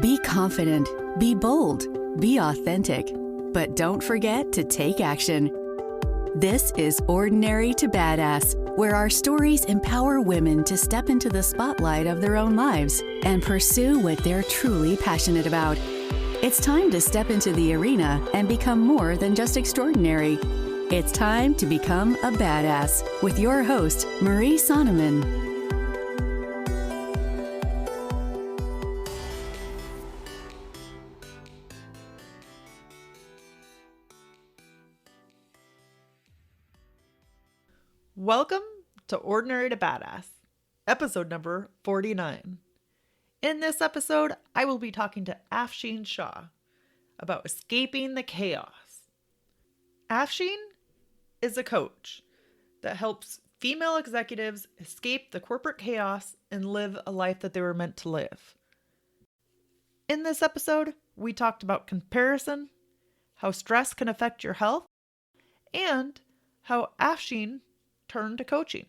Be confident, be bold, be authentic, but don't forget to take action. This is Ordinary to Badass, where our stories empower women to step into the spotlight of their own lives and pursue what they're truly passionate about. It's time to step into the arena and become more than just extraordinary. It's time to become a badass with your host, Marie Sonneman. Welcome to Ordinary to Badass, episode number 49. In this episode, I will be talking to Afsheen Shah about escaping the chaos. Afsheen is a coach that helps female executives escape the corporate chaos and live a life that they were meant to live. In this episode, we talked about comparison, how stress can affect your health, and how Afsheen turned to coaching.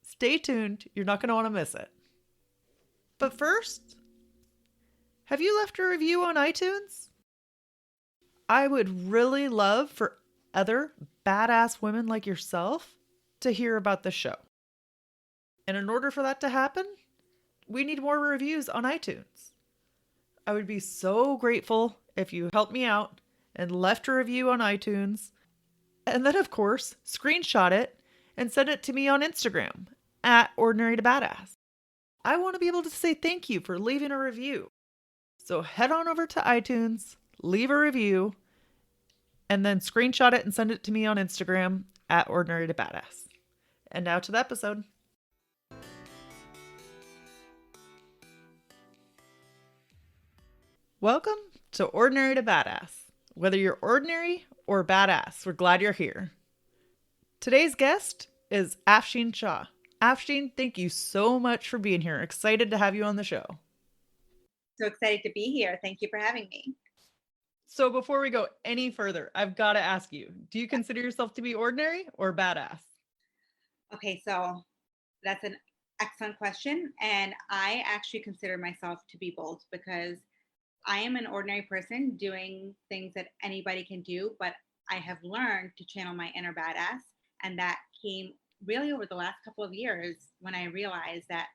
Stay tuned, you're not going to want to miss it. But first, have you left a review on iTunes? I would really love for other badass women like yourself to hear about the show. And in order for that to happen, we need more reviews on iTunes. I would be so grateful if you helped me out and left a review on iTunes. And then, of course, screenshot it and send it to me on Instagram at Ordinary to Badass. I want to be able to say thank you for leaving a review. So head on over to iTunes, leave a review, and then screenshot it and send it to me on Instagram at Ordinary to Badass. And now to the episode. Welcome to Ordinary to Badass. Whether you're ordinary or badass, we're glad you're here. Today's guest is Afsheen Shah. Afsheen, thank you so much for being here. Excited to have you on the show. So excited to be here. Thank you for having me. So before we go any further, I've got to ask you, do you consider yourself to be ordinary or badass? Okay, so that's an excellent question. And I actually consider myself to be both because I am an ordinary person doing things that anybody can do, but I have learned to channel my inner badass. And that came really over the last couple of years when I realized that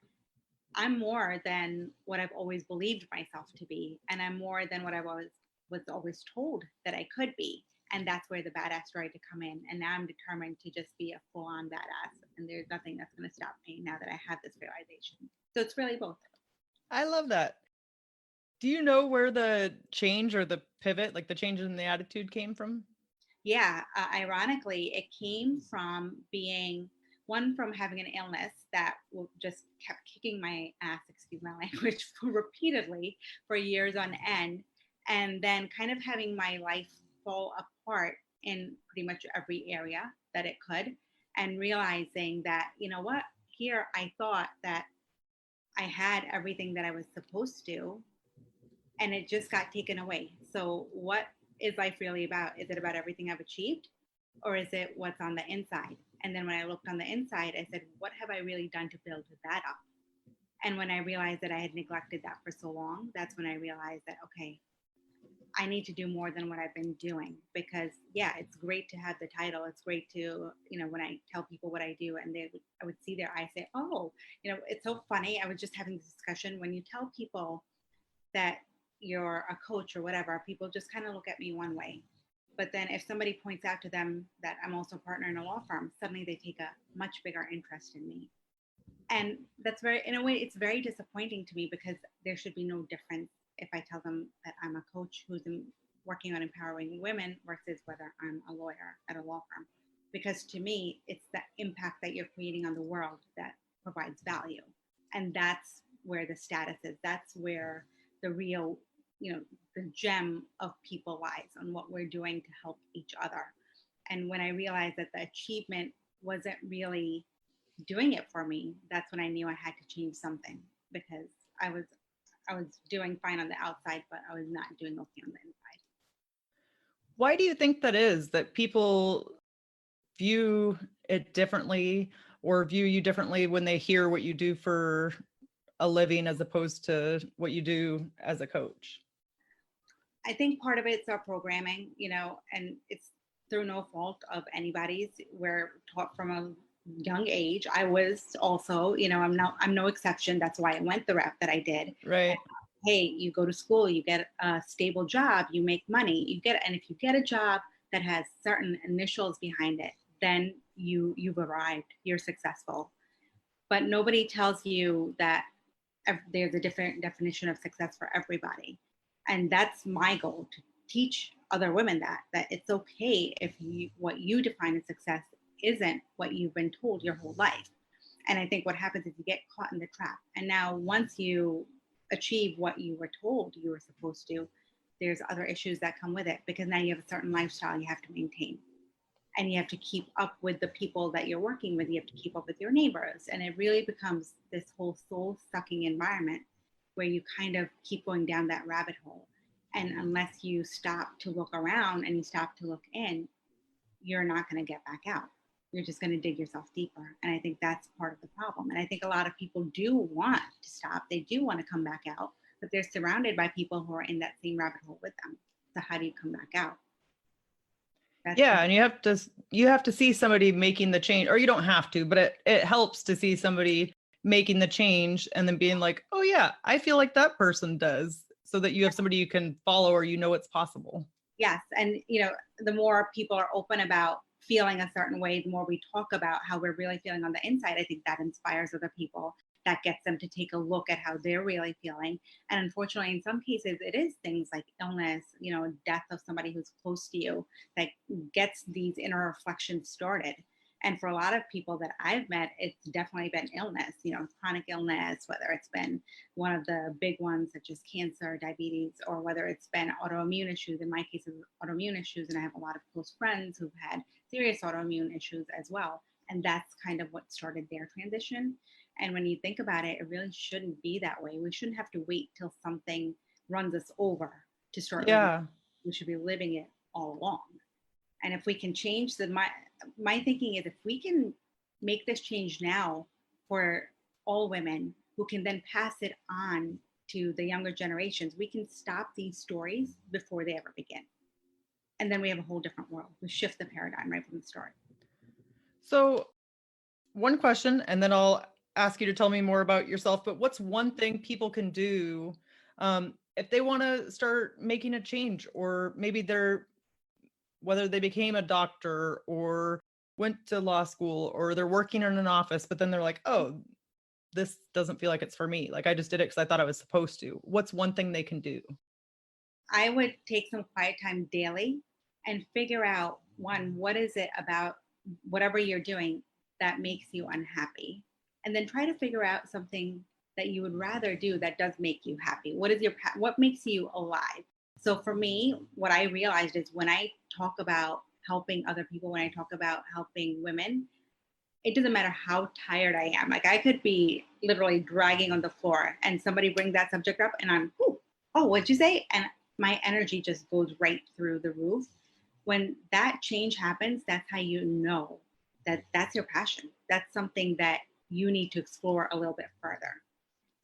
I'm more than what I've always believed myself to be. And I'm more than what I was always told that I could be. And that's where the badass started to come in. And now I'm determined to just be a full-on badass. And there's nothing that's going to stop me now that I have this realization. So it's really both. I love that. Do you know where the change or the pivot, like the change in the attitude came from? Yeah, ironically, it came from from having an illness that just kept kicking my ass, excuse my language, repeatedly for years on end. And then kind of having my life fall apart in pretty much every area that it could. And realizing that, you know what, here I thought that I had everything that I was supposed to, and it just got taken away. So what is life really about? Is it about everything I've achieved, or is it what's on the inside? And then when I looked on the inside, I said, what have I really done to build that up? And when I realized that I had neglected that for so long, that's when I realized that, okay, I need to do more than what I've been doing. Because yeah, it's great to have the title. It's great to, when I tell people what I do and I would see their eyes say, oh, it's so funny. I was just having this discussion. When you tell people that you're a coach or whatever, people just kind of look at me one way. But then if somebody points out to them that I'm also a partner in a law firm, suddenly they take a much bigger interest in me. And that's in a way, it's very disappointing to me because there should be no difference if I tell them that I'm a coach who's working on empowering women versus whether I'm a lawyer at a law firm. Because to me, it's the impact that you're creating on the world that provides value. And that's where the status is. That's where the real, the gem of people lies on what we're doing to help each other. And when I realized that the achievement wasn't really doing it for me, that's when I knew I had to change something, because I was doing fine on the outside, but I was not doing okay on the inside. Why do you think that is, that people view it differently or view you differently when they hear what you do for a living as opposed to what you do as a coach? I think part of it's our programming, and it's through no fault of anybody's. We're taught from a young age. I was also, I'm no exception. That's why I went the route that I did. Right. Hey, you go to school, you get a stable job, you make money, and if you get a job that has certain initials behind it, then you've arrived, you're successful. But nobody tells you that there's a different definition of success for everybody. And that's my goal, to teach other women that it's okay if what you define as success isn't what you've been told your whole life. And I think what happens is you get caught in the trap. And now once you achieve what you were told you were supposed to, there's other issues that come with it, because now you have a certain lifestyle you have to maintain. And you have to keep up with the people that you're working with. You have to keep up with your neighbors. And it really becomes this whole soul-sucking environment where you kind of keep going down that rabbit hole. And unless you stop to look around and you stop to look in, you're not going to get back out. You're just going to dig yourself deeper. And I think that's part of the problem. And I think a lot of people do want to stop. They do want to come back out, but they're surrounded by people who are in that same rabbit hole with them. So how do you come back out? And you have to see somebody making the change, or you don't have to, but it helps to see somebody making the change and then being like, oh yeah, I feel like that person does, so that you have somebody you can follow, or it's possible. Yes. And the more people are open about feeling a certain way, the more we talk about how we're really feeling on the inside, I think that inspires other people. That gets them to take a look at how they're really feeling. And unfortunately, in some cases, it is things like illness, death of somebody who's close to you, that gets these inner reflections started. And for a lot of people that I've met, it's definitely been illness, chronic illness, whether it's been one of the big ones such as cancer, diabetes, or whether it's been autoimmune issues. In my case, it's autoimmune issues, and I have a lot of close friends who've had serious autoimmune issues as well. And that's kind of what started their transition. And when you think about it, it really shouldn't be that way. We shouldn't have to wait till something runs us over to start living. We should be living it all along. And if we can change my thinking is, if we can make this change now for all women who can then pass it on to the younger generations, we can stop these stories before they ever begin. And then we have a whole different world. We shift the paradigm right from the start. So one question, and then I'll ask you to tell me more about yourself, but what's one thing people can do if they want to start making a change, or maybe whether they became a doctor or went to law school, or they're working in an office, but then they're like, oh, this doesn't feel like it's for me. Like, I just did it because I thought I was supposed to. What's one thing they can do? I would take some quiet time daily and figure out, one, what is it about whatever you're doing that makes you unhappy? And then try to figure out something that you would rather do that does make you happy. What makes you alive? So for me, what I realized is, when I talk about helping other people, when I talk about helping women, it doesn't matter how tired I am. Like, I could be literally dragging on the floor and somebody brings that subject up and I'm, oh, what'd you say? And my energy just goes right through the roof. When that change happens, that's how you know that that's your passion. That's something that you need to explore a little bit further.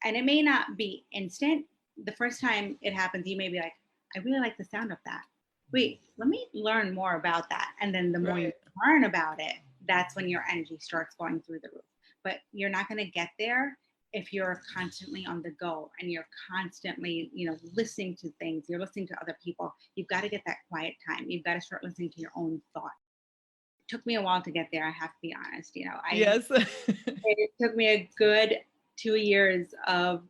And it may not be instant. The first time it happens, you may be like, I really like the sound of that. Wait, let me learn more about that. And then the more you learn about it, that's when your energy starts going through the roof. But you're not going to get there if you're constantly on the go and you're constantly, listening to things. You're listening to other people. You've got to get that quiet time. You've got to start listening to your own thoughts. It took me a while to get there, I have to be honest. Yes. It took me a good 2 years of,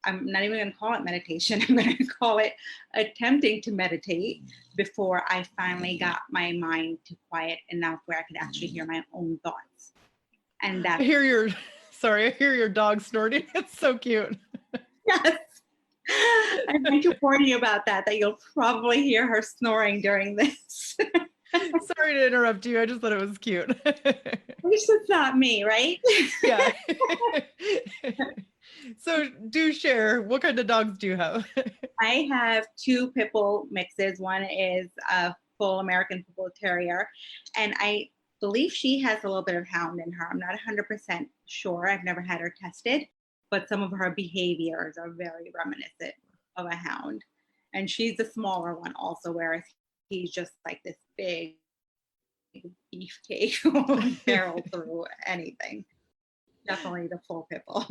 I'm not even going to call it meditation. I'm going to call it attempting to meditate, before I finally got my mind to quiet enough where I could actually hear my own thoughts. And that I hear your dog snorting. It's so cute. Yes. I'm going to warn you about that you'll probably hear her snoring during this. Sorry to interrupt you. I just thought it was cute. At least it's not me, right? Yeah. So do share. What kind of dogs do you have? I have 2 pit bull mixes. One is a full American pit bull terrier, and I believe she has a little bit of hound in her. I'm not 100% sure. I've never had her tested, but some of her behaviors are very reminiscent of a hound. And she's the smaller one also, whereas he's just like this big beefcake who will barrel through anything. Definitely the full pit bull.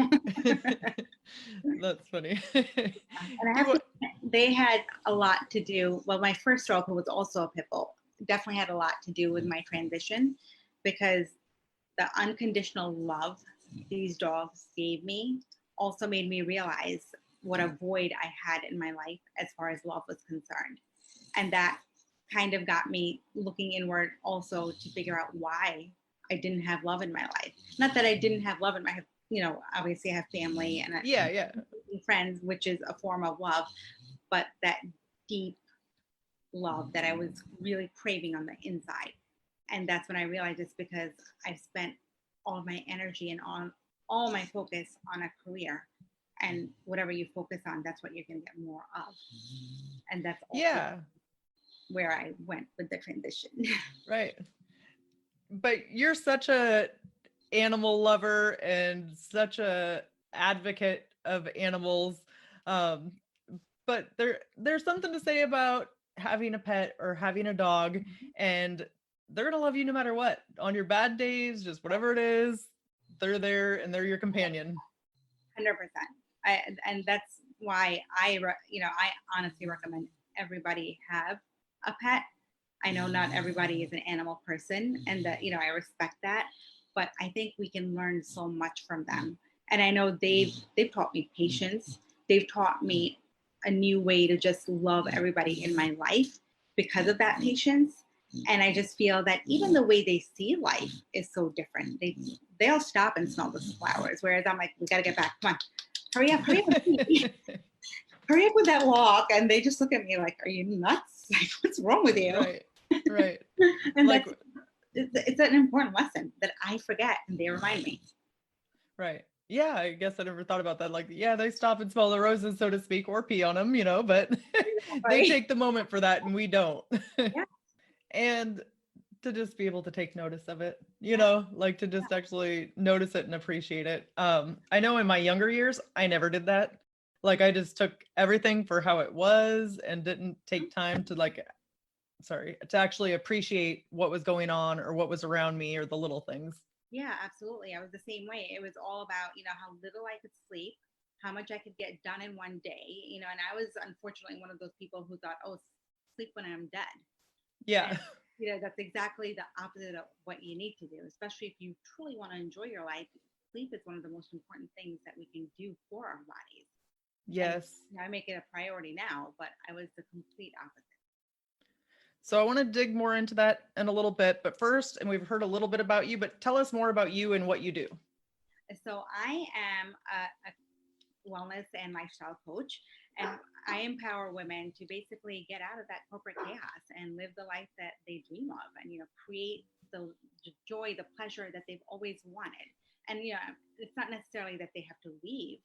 That's funny. And I Do have you, to, they had a lot to do. Well, my first dog, who was also a pit bull, definitely had a lot to do with my transition, because the unconditional love these dogs gave me also made me realize what a void I had in my life as far as love was concerned. And that kind of got me looking inward also to figure out why I didn't have love in my life. Not that I didn't have love in my, obviously I have family and yeah. friends, which is a form of love, but that deep love that I was really craving on the inside. And that's when I realized it's because I've spent all of my energy and on all my focus on a career. And whatever you focus on, that's what you're going to get more of. And that's also Yeah. where I went with the transition. Right. But you're such a animal lover and such a advocate of animals. Um, but there's something to say about having a pet or having a dog, and they're gonna love you no matter what. On your bad days, just whatever it is, they're there and they're your companion. 100%. And that's why I honestly recommend everybody have a pet. I know not everybody is an animal person, and that, I respect that, but I think we can learn so much from them. And I know they've taught me patience. They've taught me a new way to just love everybody in my life because of that patience. And I just feel that even the way they see life is so different. They'll stop and smell the flowers, whereas I'm like, we got to get back. Come on, hurry up, hurry up with that walk. And they just look at me like, are you nuts? Like, what's wrong with you? Right. And like, it's an important lesson that I forget, and they remind me. right. Yeah, I guess I never thought about that. Like, yeah, they stop and smell the roses, so to speak, or pee on them, but they Right. take the moment for that and we don't. Yeah. And to just be able to take notice of it, Yeah. like to just actually notice it and appreciate it. I know in my younger years, I never did that. Like, I just took everything for how it was and didn't take time to to actually appreciate what was going on or what was around me or the little things. Yeah, absolutely. I was the same way. It was all about, how little I could sleep, how much I could get done in one day, and I was unfortunately one of those people who thought, oh, sleep when I'm dead. Yeah. And, that's exactly the opposite of what you need to do, especially if you truly want to enjoy your life. Sleep is one of the most important things that we can do for our bodies. And Yes. I make it a priority now, but I was the complete opposite. So I want to dig more into that in a little bit, but first, and we've heard a little bit about you, but tell us more about you and what you do. So I am a wellness and lifestyle coach, and I empower women to basically get out of that corporate chaos and live the life that they dream of, and create the joy, the pleasure that they've always wanted. And it's not necessarily that they have to leave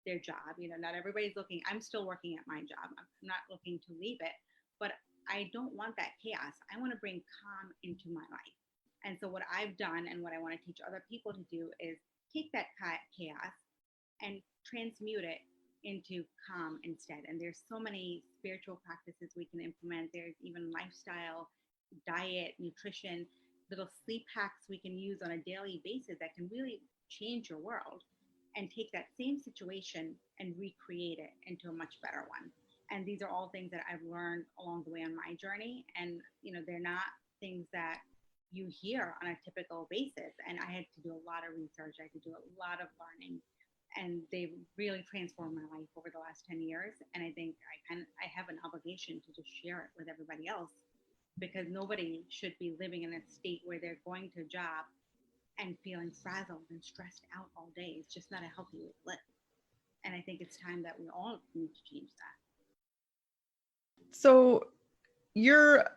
their job. Not everybody's looking. I'm still working at my job. I'm not looking to leave it, but I don't want that chaos. I want to bring calm into my life. And so what I've done and what I want to teach other people to do is take that chaos and transmute it into calm instead. And there's so many spiritual practices we can implement. There's even lifestyle, diet, nutrition, little sleep hacks we can use on a daily basis that can really change your world, and take that same situation and recreate it into a much better one. And these are all things that I've learned along the way on my journey. And, they're not things that you hear on a typical basis. And I had to do a lot of research. I had to do a lot of learning, and they've really transformed my life over the last 10 years. And I think I have an obligation to just share it with everybody else, because nobody should be living in a state where they're going to a job and feeling frazzled and stressed out all day. It's just not a healthy way to live. And I think it's time that we all need to change that. So you're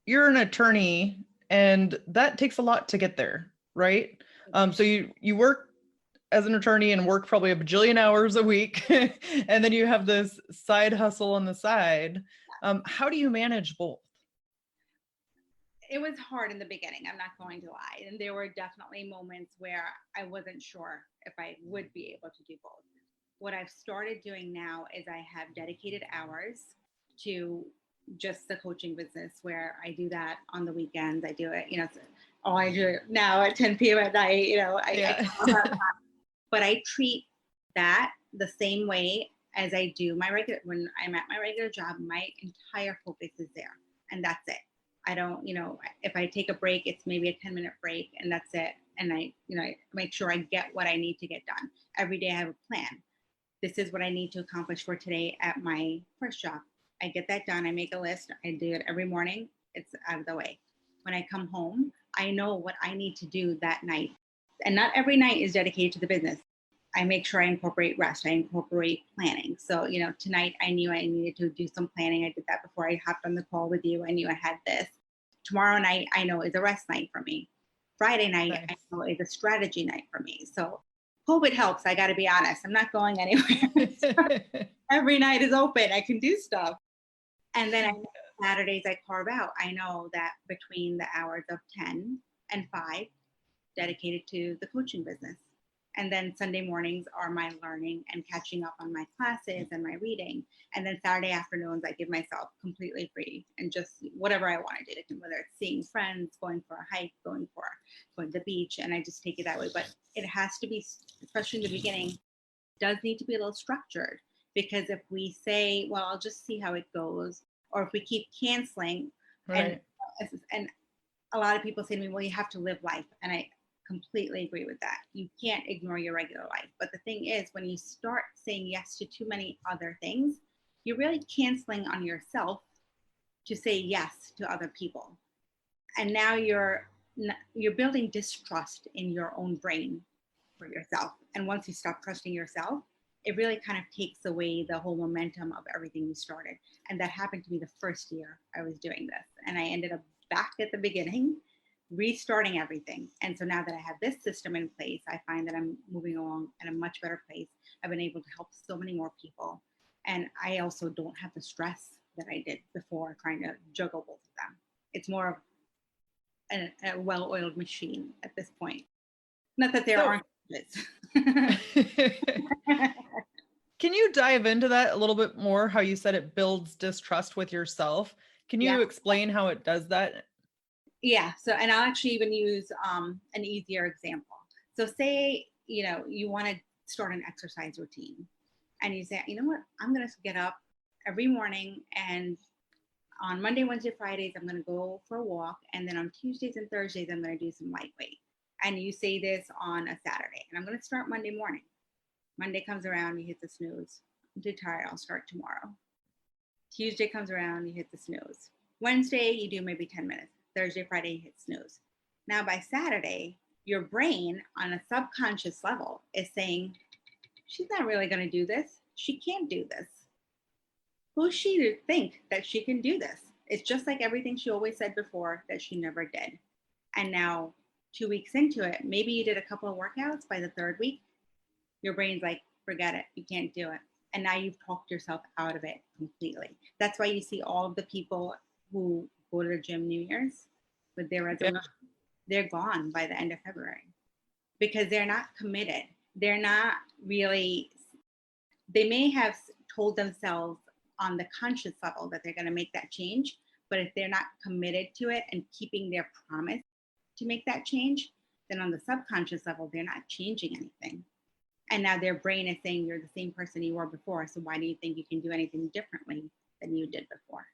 an attorney, and that takes a lot to get there, right? So you work as an attorney and work probably a bajillion hours a week, and then you have this side hustle on the side. How do you manage both? It was hard in the beginning, I'm not going to lie. And there were definitely moments where I wasn't sure if I would be able to do both. what I've started doing now is I have dedicated hours to just the coaching business, where I do that on the weekends. I do it, I do it now at 10 p.m. at night, Yeah. but I treat that the same way as I do when I'm at my regular job. My entire focus is there, and that's it. I don't, if I take a break, it's maybe a 10-minute break, and that's it. And I make sure I get what I need to get done. Every day I have a plan. This is what I need to accomplish for today at my first job. I get that done. I make a list. I do it every morning. It's out of the way. When I come home, I know what I need to do that night. And not every night is dedicated to the business. I make sure I incorporate rest. I incorporate planning. So, tonight I knew I needed to do some planning. I did that before I hopped on the call with you. I knew I had this. Tomorrow night, I know is a rest night for me. Friday night, nice. I know is a strategy night for me. So COVID helps. I got to be honest. I'm not going anywhere. Every night is open. I can do stuff. And then Saturdays I carve out. I know that between the hours of 10 and 5, dedicated to the coaching business. And then Sunday mornings are my learning and catching up on my classes and my reading. And then Saturday afternoons, I give myself completely free and just whatever I want to do, whether it's seeing friends, going for a hike, going to the beach, and I just take it that way. But it has to be, especially in the beginning, does need to be a little structured, because if we say, well, I'll just see how it goes, or if we keep canceling, right. and a lot of people say to me, well, you have to live life. And I completely agree with that. You can't ignore your regular life. But the thing is, when you start saying yes to too many other things, you're really canceling on yourself to say yes to other people. And now you're building distrust in your own brain for yourself. And once you stop trusting yourself, it really kind of takes away the whole momentum of everything you started. And that happened to me the first year I was doing this. And I ended up back at the beginning, restarting everything. And so now that I have this system in place, I find that I'm moving along at a much better place. I've been able to help so many more people. And I also don't have the stress that I did before trying to juggle both of them. It's more of a well-oiled machine at this point. Not that there aren't. Can you dive into that a little bit more? How you said it builds distrust with yourself. Can you explain how it does that? Yeah. So, and I'll actually even use an easier example. So say, you want to start an exercise routine, and you say, you know what, I'm going to get up every morning, and on Monday, Wednesday, Fridays, I'm going to go for a walk. And then on Tuesdays and Thursdays, I'm going to do some lightweight. And you say this on a Saturday, and I'm going to start Monday morning. Monday comes around, you hit the snooze. I'm too tired, I'll start tomorrow. Tuesday comes around, you hit the snooze. Wednesday, you do maybe 10 minutes. Thursday, Friday, you hit snooze. Now by Saturday, your brain on a subconscious level is saying, she's not really going to do this. She can't do this. Who's she to think that she can do this? It's just like everything she always said before that she never did. And now 2 weeks into it, maybe you did a couple of workouts. By the third week, your brain's like, forget it, you can't do it. And now you've talked yourself out of it completely. That's why you see all of the people who go to the gym New Year's with their resolution, they're gone by the end of February because they're not committed. They're not really, they may have told themselves on the conscious level that they're going to make that change, but if they're not committed to it and keeping their promise to make that change, then on the subconscious level, they're not changing anything. And now their brain is saying you're the same person you were before. So why do you think you can do anything differently than you did before?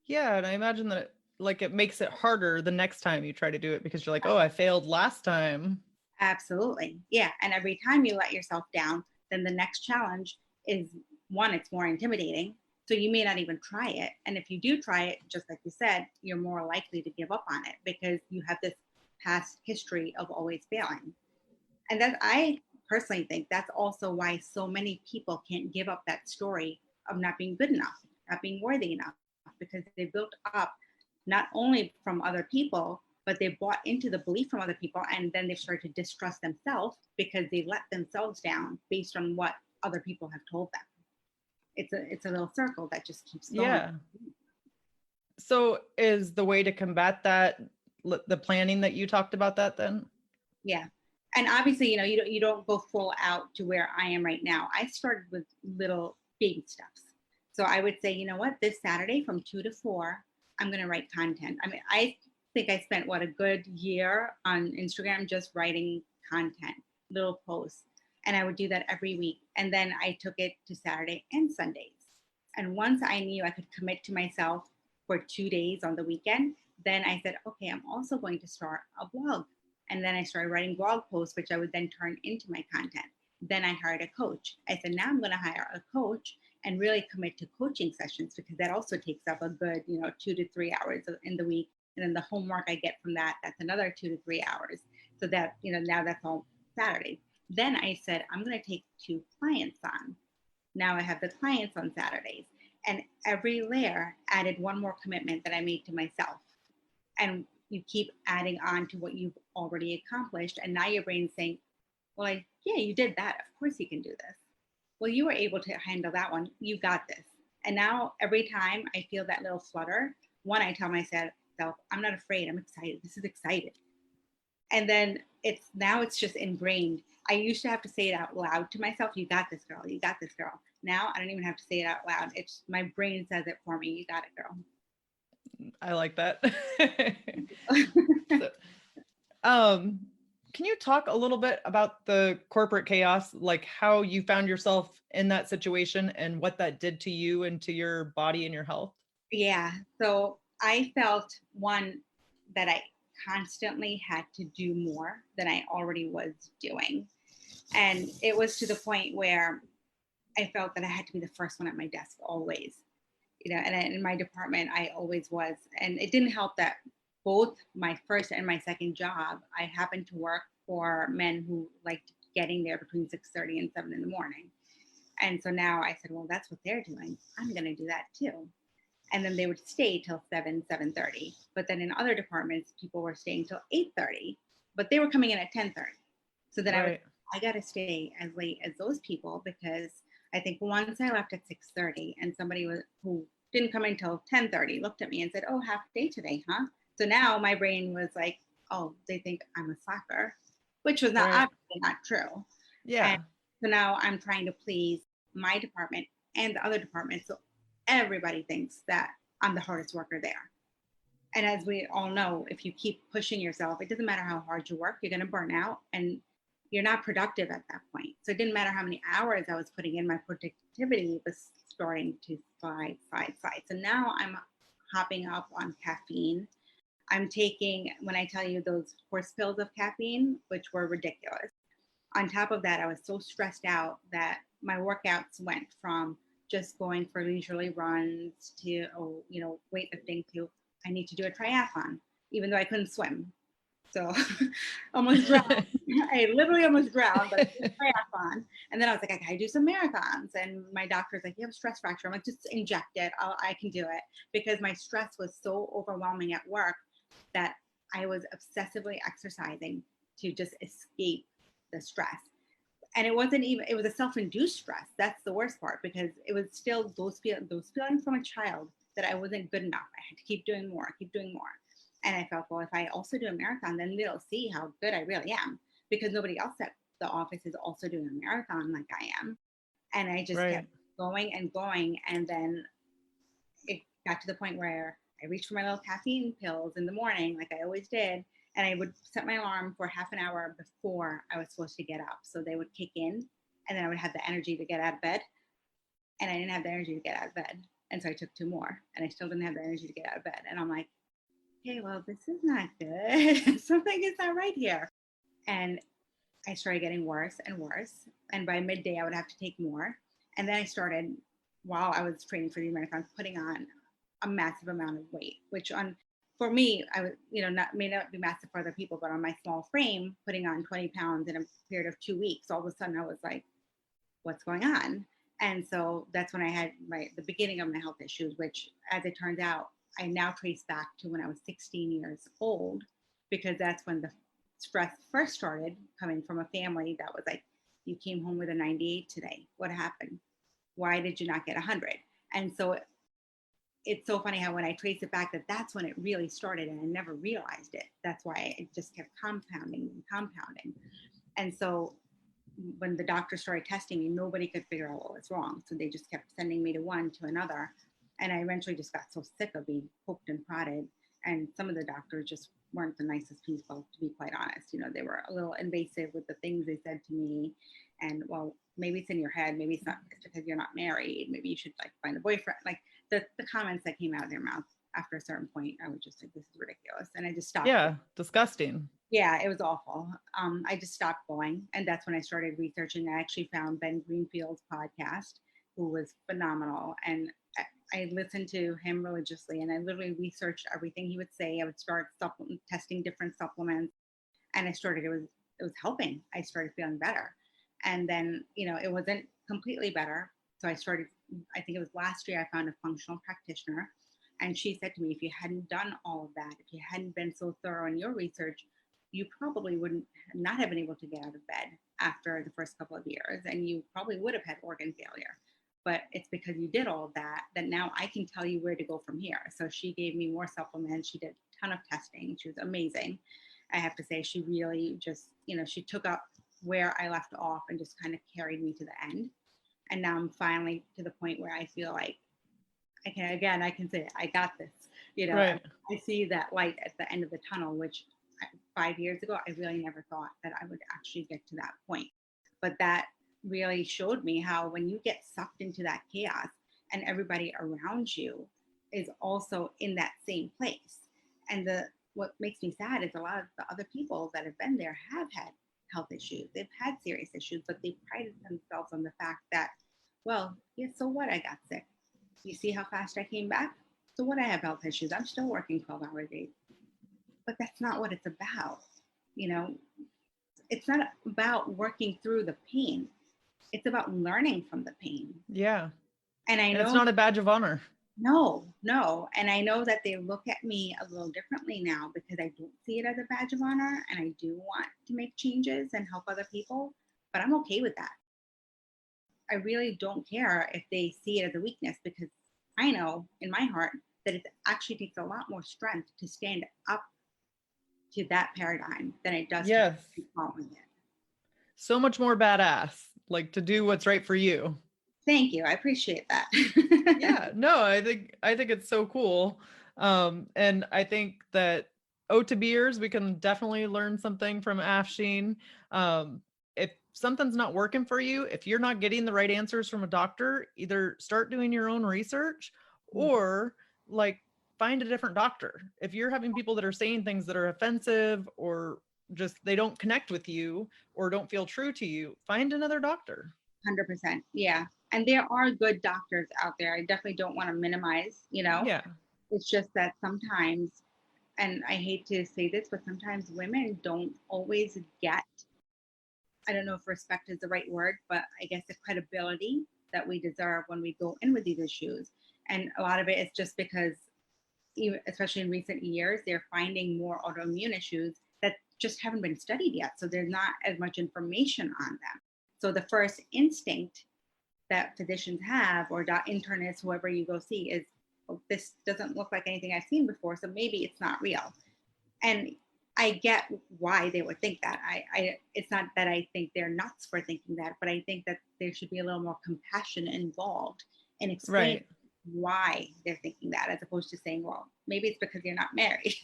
Yeah. And I imagine that it makes it harder the next time you try to do it because you're like, oh, I failed last time. Absolutely. Yeah. And every time you let yourself down, then the next challenge is one, it's more intimidating. So you may not even try it. And if you do try it, just like you said, you're more likely to give up on it because you have this past history of always failing. And that I personally think that's also why so many people can't give up that story of not being good enough, not being worthy enough, because they built up not only from other people, but they bought into the belief from other people. And then they started to distrust themselves because they let themselves down based on what other people have told them. It's a little circle that just keeps going. Yeah. So is the way to combat that the planning that you talked about that then? Yeah. And obviously, you don't go full out to where I am right now. I started with little baby steps. So I would say, you know what, this Saturday from 2 to 4, I'm going to write content. I mean, I think I spent a good year on Instagram just writing content, little posts. And I would do that every week. And then I took it to Saturday and Sundays. And once I knew I could commit to myself for 2 days on the weekend, then I said, okay, I'm also going to start a blog. And then I started writing blog posts, which I would then turn into my content. Then I hired a coach. I said, now I'm going to hire a coach and really commit to coaching sessions, because that also takes up a good, 2 to 3 hours in the week. And then the homework I get from that, that's another 2 to 3 hours. So that, now that's all Saturday. Then I said, I'm going to take 2 clients on. Now I have the clients on Saturdays. And every layer added one more commitment that I made to myself. And you keep adding on to what you've already accomplished. And now your brain's saying, well, yeah, you did that. Of course you can do this. Well, you were able to handle that one. You got this. And now every time I feel that little flutter, one, I tell myself, I'm not afraid. I'm excited. This is exciting. And then it's just ingrained. I used to have to say it out loud to myself. You got this, girl. You got this, girl. Now I don't even have to say it out loud. It's my brain says it for me. You got it, girl. I like that. Can you talk a little bit about the corporate chaos, like how you found yourself in that situation and what that did to you and to your body and your health? Yeah. So I felt, one, that I constantly had to do more than I already was doing. And it was to the point where I felt that I had to be the first one at my desk always. And in my department, I always was. And it didn't help that both my first and my second job, I happened to work for men who liked getting there between 6:30 and 7 in the morning. And so now I said, well, that's what they're doing. I'm going to do that too. And then they would stay till 7:30. But then in other departments, people were staying till 8:30, but they were coming in at 10:30. So then Right. I got to stay as late as those people, because I think once I left at 6:30 and somebody who didn't come in until 10:30 looked at me and said, oh, half day today, huh? So now my brain was like, oh, they think I'm a slacker, which was not Right. obviously not true. Yeah. And so now I'm trying to please my department and the other departments. So everybody thinks that I'm the hardest worker there. And as we all know, if you keep pushing yourself, it doesn't matter how hard you work, you're going to burn out and you're not productive at that point. So it didn't matter how many hours I was putting in, my productivity was starting to slide. So now I'm hopping up on caffeine. I'm taking, when I tell you, those horse pills of caffeine, which were ridiculous. On top of that, I was so stressed out that my workouts went from just going for leisurely runs to, weightlifting to, I need to do a triathlon, even though I couldn't swim. So almost drowned. I literally almost drowned, but I did a triathlon. And then I was like, I gotta do some marathons. And my doctor's like, you have a stress fracture. I'm like, just inject it. I can do it. Because my stress was so overwhelming at work that I was obsessively exercising to just escape the stress. And it wasn't even, it was a self-induced stress. That's the worst part, because it was still those feelings from a child that I wasn't good enough. I had to keep doing more. And I felt, well, if I also do a marathon, then they'll see how good I really am, because nobody else at the office is also doing a marathon like I am. And I just kept going and going. And then it got to the point where I reached for my little caffeine pills in the morning, like I always did. And I would set my alarm for half an hour before I was supposed to get up. So they would kick in, and then I would have the energy to get out of bed. And I didn't have the energy to get out of bed. And so I took 2 more, and I still didn't have the energy to get out of bed. And I'm like, okay, well, this is not good. Something is not right here. And I started getting worse and worse. And by midday, I would have to take more. And then I started, while I was training for the marathon, putting on a massive amount of weight, which for me, I was, may not be massive for other people, but on my small frame, putting on 20 pounds in a period of 2 weeks, all of a sudden I was like, what's going on? And so that's when I had the beginning of my health issues, which, as it turns out, I now trace back to when I was 16 years old, because that's when the stress first started, coming from a family that was like, you came home with a 98 today. What happened? Why did you not get 100? And so it's so funny how when I trace it back, that's when it really started, and I never realized it. That's why it just kept compounding and compounding. And so when the doctor started testing me, nobody could figure out what was wrong. So they just kept sending me to one to another. And I eventually just got so sick of being poked and prodded. And some of the doctors just weren't the nicest people, to be quite honest. You know, they were a little invasive with the things they said to me. And well, maybe it's in your head. Maybe it's not, it's because you're not married. Maybe you should like find a boyfriend. Like the comments that came out of their mouth after a certain point, I was just like, this is ridiculous. And I just stopped. Yeah, disgusting. Yeah, it was awful. I just stopped going. And that's when I started researching. I actually found Ben Greenfield's podcast, who was phenomenal. And I listened to him religiously, and I literally researched everything he would say. I would start testing different supplements, and it was helping. I started feeling better. And then, you know, it wasn't completely better. So I think it was last year, I found a functional practitioner. And she said to me, if you hadn't done all of that, if you hadn't been so thorough in your research, you probably wouldn't not have been able to get out of bed after the first couple of years, and you probably would have had organ failure. But it's because you did all of that now I can tell you where to go from here. So she gave me more supplements. She did a ton of testing. She was amazing. I have to say, she really just, you know, she took up where I left off and just kind of carried me to the end. And now I'm finally to the point where I feel like I can say I got this. You know, Right. I see that light at the end of the tunnel, which 5 years ago, I really never thought that I would actually get to that point. But that really showed me how when you get sucked into that chaos and everybody around you is also in that same place. And what makes me sad is a lot of the other people that have been there have had health issues. They've had serious issues, but they prided themselves on the fact that, well, yeah, so what, I got sick. You see how fast I came back? So what, I have health issues. I'm still working 12-hour days. But that's not what it's about. You know, it's not about working through the pain. It's about learning from the pain. Yeah. And I And it's know, not a badge of honor. no. And I know that they look at me a little differently now because I don't see it as a badge of honor, and I do want to make changes and help other people, but I'm okay with that. I really don't care if they see it as a weakness, because I know in my heart that it actually takes a lot more strength to stand up to that paradigm than it does to Yes. keep following it. So much more badass, like to do what's right for you. Thank you. I appreciate that. Yeah, no, I think it's so cool. And I think that to beers, we can definitely learn something from Afsheen. If something's not working for you, if you're not getting the right answers from a doctor, either start doing your own research or like find a different doctor. If you're having people that are saying things that are offensive or just they don't connect with you or don't feel true to you, find another doctor. 100%. Yeah. And there are good doctors out there. I definitely don't want to minimize, you know, Yeah. it's just that sometimes, and I hate to say this, but sometimes women don't always get, I don't know if respect is the right word, but I guess the credibility that we deserve when we go in with these issues. And a lot of it is just because, even, especially in recent years, they're finding more autoimmune issues that just haven't been studied yet. So there's not as much information on them. So the first instinct that physicians have, or internists, whoever you go see, is, oh, this doesn't look like anything I've seen before, so maybe it's not real. And I get why they would think that. It's not that I think they're nuts for thinking that, but I think that there should be a little more compassion involved in explaining Right. why they're thinking that, as opposed to saying, well, maybe it's because you're not married.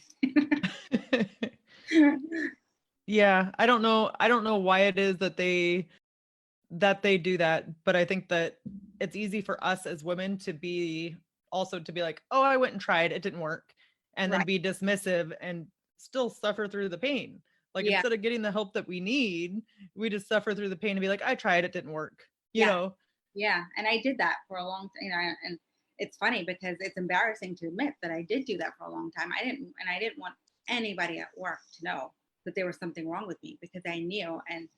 Yeah, I don't know. I don't know why it is that they do that, but I think that it's easy for us as women to be also to be like, "Oh, I went and tried, it didn't work." And then Right. be dismissive and still suffer through the pain. Like Yeah. instead of getting the help that we need, we just suffer through the pain and be like, "I tried, it didn't work." You Yeah. know? Yeah. And I did that for a long time, you know, and it's funny because it's embarrassing to admit that I did do that for a long time. I didn't want anybody at work to know that there was something wrong with me, because I knew, and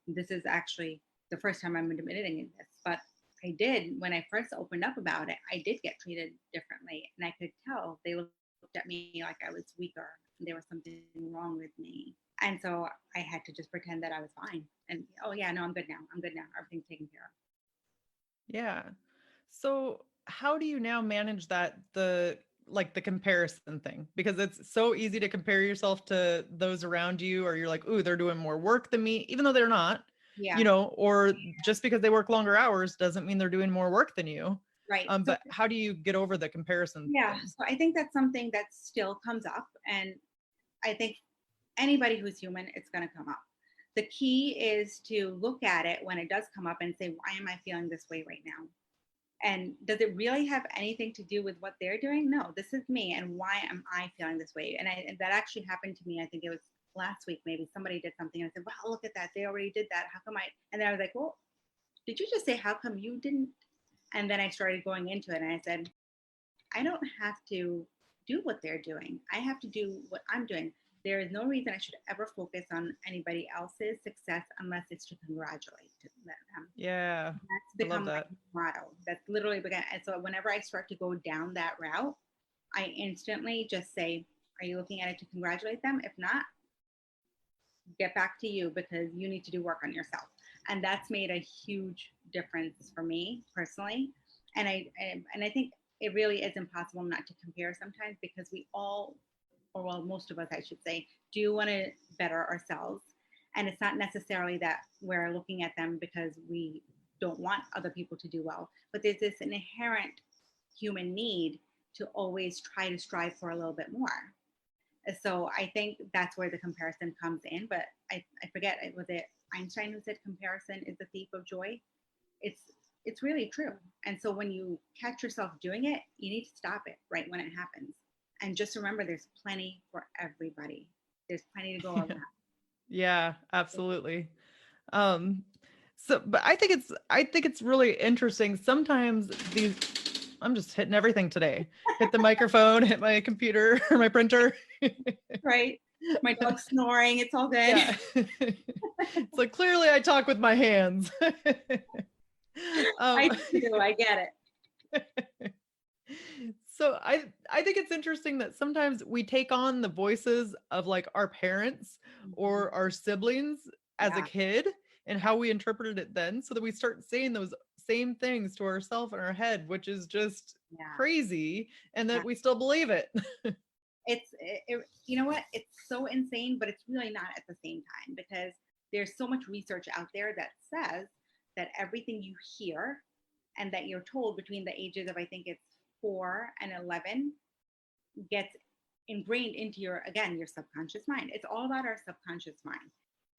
this is actually the first time I'm admitting this, but I did, when I first opened up about it, I did get treated differently. And I could tell they looked at me like I was weaker and there was something wrong with me. And so I had to just pretend that I was fine. And, oh, yeah, no, I'm good now. I'm good now. Everything's taken care of. Yeah. So, how do you now manage that like the comparison thing, because it's so easy to compare yourself to those around you, or you're like, ooh, they're doing more work than me, even though they're not, Yeah. or just because they work longer hours doesn't mean they're doing more work than you. Right. So But how do you get over the comparison yeah, thing? so I think that's something that still comes up, and I think anybody who's human, it's going to come up. The key is to look at it when it does come up and say, why am I feeling this way right now? And does it really have anything to do with what they're doing? No, this is me, and why am I feeling this way? And that actually happened to me. I think it was last week. Maybe somebody did something, and I said, "Wow, look at that! They already did that. How come I?" And then I was like, "Well, did you just say how come you didn't?" And then I started going into it, and I said, "I don't have to do what they're doing. I have to do what I'm doing. There is no reason I should ever focus on anybody else's success unless it's to congratulate them." Yeah, That's I love become my that. motto. That's literally begun. And so whenever I start to go down that route, I instantly just say, are you looking at it to congratulate them? If not, get back to you, because you need to do work on yourself. And that's made a huge difference for me personally. And I think it really is impossible not to compare sometimes, because we all, or well, most of us, I should say, do want to better ourselves. And it's not necessarily that we're looking at them because we don't want other people to do well, but there's this inherent human need to always try to strive for a little bit more. So I think that's where the comparison comes in. But I forget, was it Einstein who said comparison is the thief of joy? It's it's really true. And so when you catch yourself doing it, you need to stop it right when it happens. And just remember, there's plenty for everybody. There's plenty to go around. Yeah, absolutely. Um, so, but I think it's really interesting. Sometimes these, I'm just hitting everything today. Hit the microphone, hit my computer or my printer. Right? My dog's snoring. It's all good. Yeah. It's like, clearly I talk with my hands. I um, do. I get it. so I think it's interesting that sometimes we take on the voices of like our parents Mhm. or our siblings as a Yeah. kid, and how we interpreted it then, so that we start saying those same things to ourselves in our head, which is just Yeah. crazy, and Yeah. that we still believe it. You know what? It's so insane, but it's really not at the same time, because there's so much research out there that says that everything you hear and that you're told between the ages of, I think it's 4 and 11, gets ingrained into your, again, your subconscious mind. It's all about our subconscious mind.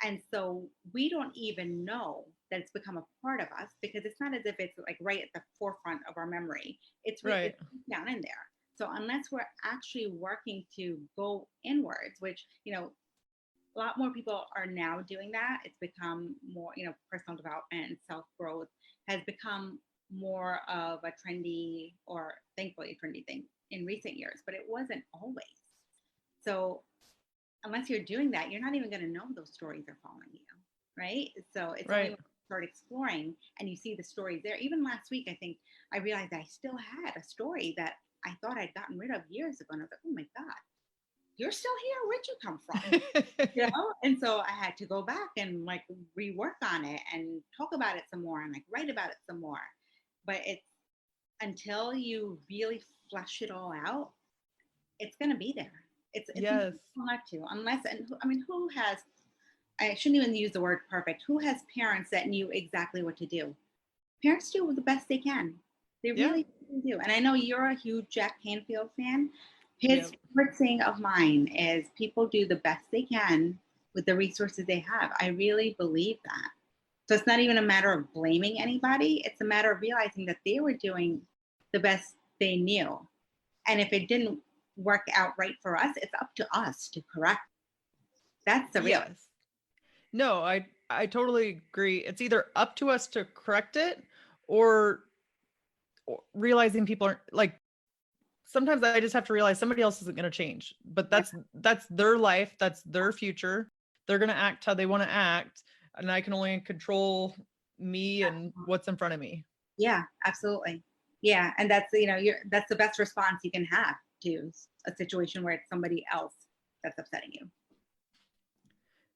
And so we don't even know that it's become a part of us, because it's not as if it's like right at the forefront of our memory. Right. It's down in there. So unless we're actually working to go inwards, which, a lot more people are now doing that. It's become more, personal development and self growth has become more of a trendy, or thankfully a trendy thing in recent years, but it wasn't always. So unless you're doing that, you're not even going to know those stories are following you, right? So it's only when Right. you start exploring and you see the stories there. Even last week, I think I realized I still had a story that I thought I'd gotten rid of years ago. And I was like, oh my God, you're still here. Where'd you come from? And so I had to go back and like rework on it and talk about it some more and like write about it some more. But it's until you really flesh it all out, it's going to be there. It's Yes. impossible not to, unless, and I mean, who has, I shouldn't even use the word perfect, who has parents that knew exactly what to do? Parents do the best they can. They Yeah. really do. And I know you're a huge Jack Canfield fan. His Yep. favorite saying of mine is, people do the best they can with the resources they have. I really believe that. So it's not even a matter of blaming anybody. It's a matter of realizing that they were doing the best they knew. And if it didn't work out right for us, it's up to us to correct. That's the real. Yes. No, I totally agree. It's either up to us to correct it, or realizing people aren't like, sometimes I just have to realize somebody else isn't going to change, but Yeah. that's their life, that's their future. They're going to act how they want to act, and I can only control me and what's in front of me. Yeah, absolutely. Yeah, and that's that's the best response you can have to a situation where it's somebody else that's upsetting you.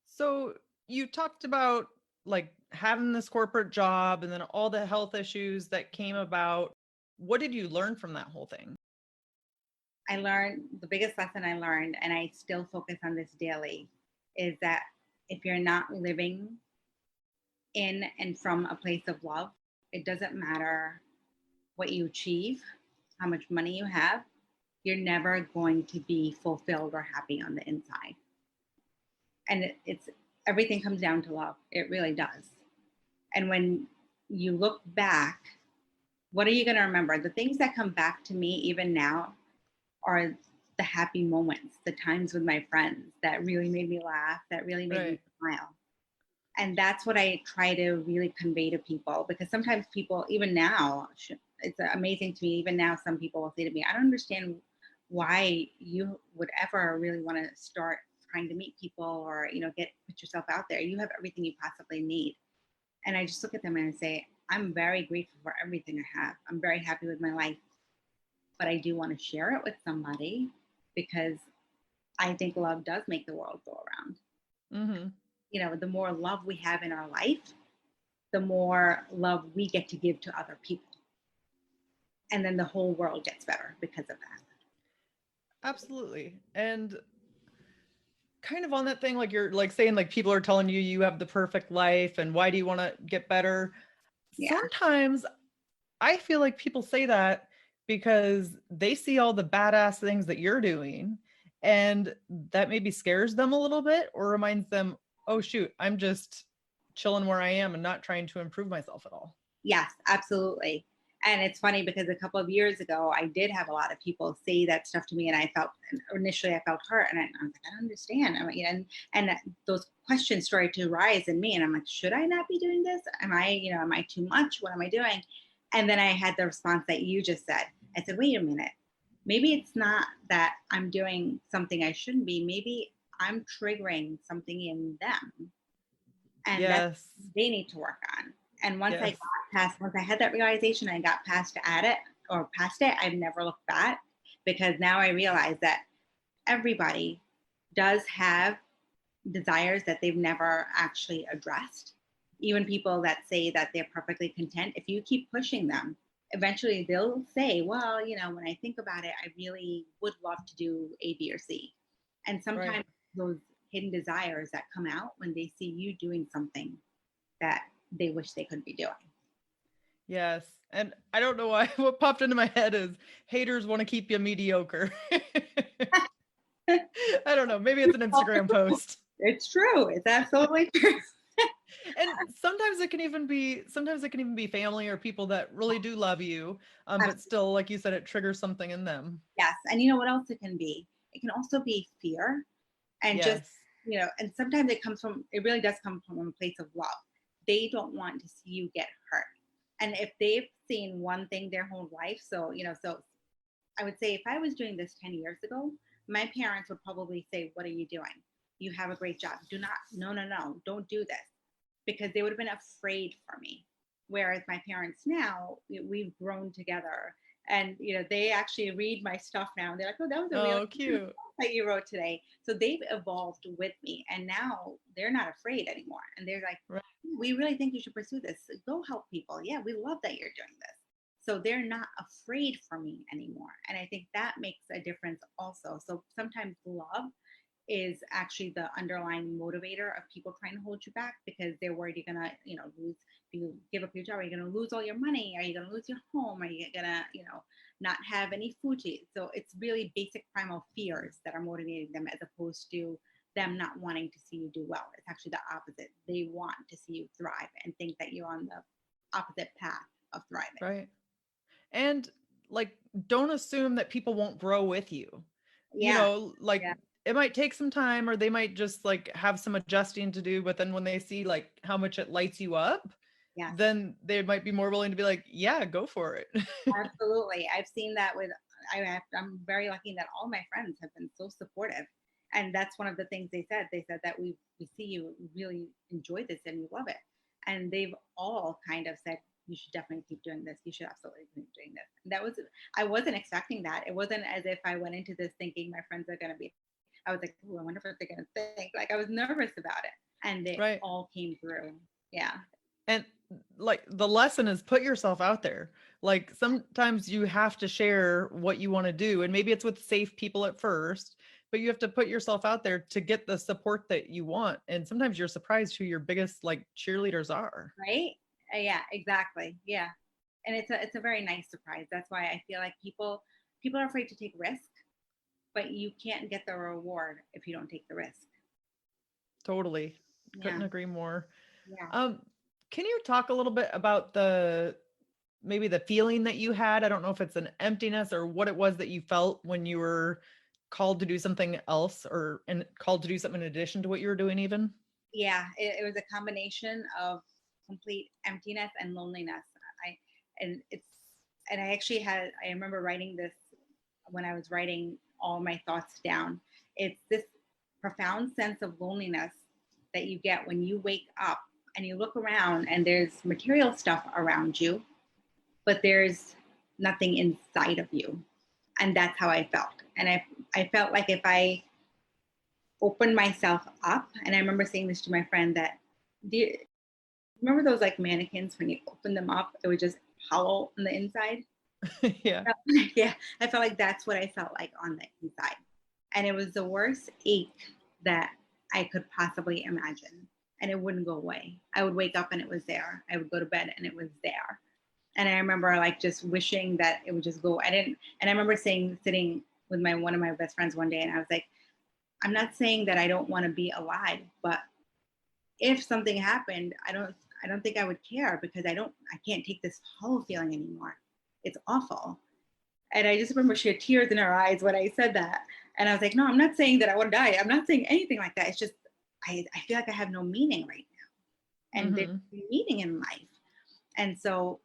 So you talked about like having this corporate job and then all the health issues that came about. What did you learn from that whole thing? I learned the biggest lesson I learned, and I still focus on this daily, is that if you're not living in and from a place of love, it doesn't matter what you achieve, how much money you have, you're never going to be fulfilled or happy on the inside. And it's everything comes down to love. It really does. And when you look back, what are you going to remember? The things that come back to me even now are the happy moments, the times with my friends that really made me laugh, that really made me smile. And that's what I try to really convey to people, because sometimes people, even now, it's amazing to me, even now, some people will say to me, I don't understand why you would ever really want to start trying to meet people or, put yourself out there. You have everything you possibly need. And I just look at them and I say, I'm very grateful for everything I have. I'm very happy with my life, but I do want to share it with somebody because I think love does make the world go around. Mm-hmm. The more love we have in our life, the more love we get to give to other people. And then the whole world gets better because of that. Absolutely. And kind of on that thing, like you're like saying, like people are telling you you have the perfect life and why do you want to get better? Yeah. Sometimes I feel like people say that because they see all the badass things that you're doing and that maybe scares them a little bit or reminds them, oh shoot, I'm just chilling where I am and not trying to improve myself at all. Yes, absolutely. And it's funny because a couple of years ago, I did have a lot of people say that stuff to me, and initially I felt hurt, and I was like, I don't understand. And those questions started to rise in me, and I'm like, should I not be doing this? Am I too much? What am I doing? And then I had the response that you just said. I said, wait a minute, maybe it's not that I'm doing something I shouldn't be. Maybe I'm triggering something in them, and that Yes. they need to work on. And once Yes. once I had that realization, I got past it, I've never looked back, because now I realize that everybody does have desires that they've never actually addressed. Even people that say that they're perfectly content, if you keep pushing them, eventually they'll say, well, when I think about it, I really would love to do A, B, or C. And sometimes those hidden desires that come out when they see you doing something that they wish they could be doing. Yes. And I don't know why what popped into my head is haters want to keep you mediocre. I don't know. Maybe it's an Instagram post. It's true. It's absolutely true. And sometimes it can even be family or people that really do love you. But still, like you said, it triggers something in them. Yes. And you know what else it can be? It can also be fear. And yes. And sometimes it really does come from a place of love. They don't want to see you get hurt. And if they've seen one thing their whole life, so I would say if I was doing this 10 years ago, my parents would probably say, what are you doing? You have a great job. No, don't do this. Because they would have been afraid for me. Whereas my parents now, we've grown together. And, they actually read my stuff now. And they're like, oh, that was a really cute that you wrote today. So they've evolved with me. And now they're not afraid anymore. And they're like, we really think you should pursue this. Go help people. Yeah, we love that you're doing this. So they're not afraid for me anymore. And I think that makes a difference also. So sometimes love is actually the underlying motivator of people trying to hold you back, because they're worried you're gonna, lose. If you give up your job, are you gonna lose all your money? Are you gonna lose your home? Are you gonna, not have any food to eat? So it's really basic primal fears that are motivating them, as opposed to them not wanting to see you do well. It's actually the opposite. They want to see you thrive and think that you're on the opposite path of thriving. Right. And like, don't assume that people won't grow with you. It might take some time, or they might just like have some adjusting to do, but then when they see like how much it lights you up, then they might be more willing to be like, yeah, go for it. Absolutely. I've seen that I'm very lucky that all my friends have been so supportive. And that's one of the things they said. They said that we see you really enjoy this and you love it. And they've all kind of said, you should definitely keep doing this. You should absolutely keep doing this. I wasn't expecting that. It wasn't as if I went into this thinking my friends are going to be, I was like, oh, I wonder what they're going to think. Like, I was nervous about it. And they all came through. Yeah. And like the lesson is put yourself out there. Like sometimes you have to share what you want to do, and maybe it's with safe people at first, but you have to put yourself out there to get the support that you want. And sometimes you're surprised who your biggest like cheerleaders are. Right? Yeah, exactly. Yeah. And it's a very nice surprise. That's why I feel like people are afraid to take risk, but you can't get the reward if you don't take the risk. Totally. Yeah. Couldn't agree more. Yeah. Um, can you talk a little bit about the maybe the feeling that you had? I don't know if it's an emptiness or what it was that you felt when you were called to do something else or and called to do something in addition to what you were doing even? Yeah, it was a combination of complete emptiness and loneliness. I and it's and I actually I remember writing this when I was writing all my thoughts down. It's this profound sense of loneliness that you get when you wake up and you look around and there's material stuff around you, but there's nothing inside of you. And that's how I felt. And I felt like if I opened myself up, and I remember saying this to my friend that, do you remember those like mannequins when you open them up, it would just hollow on the inside? Yeah. Yeah, I felt like that's what I felt like on the inside. And it was the worst ache that I could possibly imagine. And it wouldn't go away. I would wake up and it was there. I would go to bed and it was there. And I remember like just wishing that it would just go. And I remember sitting with one of my best friends one day, and I was like, I'm not saying that I don't want to be alive, but if something happened, I don't think I would care, because I can't take this hollow feeling anymore. It's awful. And I just remember she had tears in her eyes when I said that. And I was like, no, I'm not saying that I want to die. I'm not saying anything like that. It's just, I feel like I have no meaning right now. And there's meaning in life. And so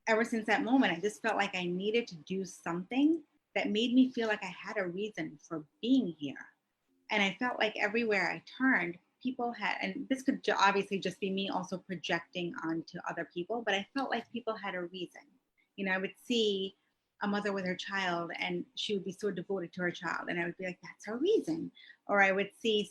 ever since that moment, I just felt like I needed to do something that made me feel like I had a reason for being here. And I felt like everywhere I turned, people had, and this could obviously just be me also projecting onto other people, but I felt like people had a reason. I would see a mother with her child and she would be so devoted to her child, and I would be like, that's her reason. Or I would see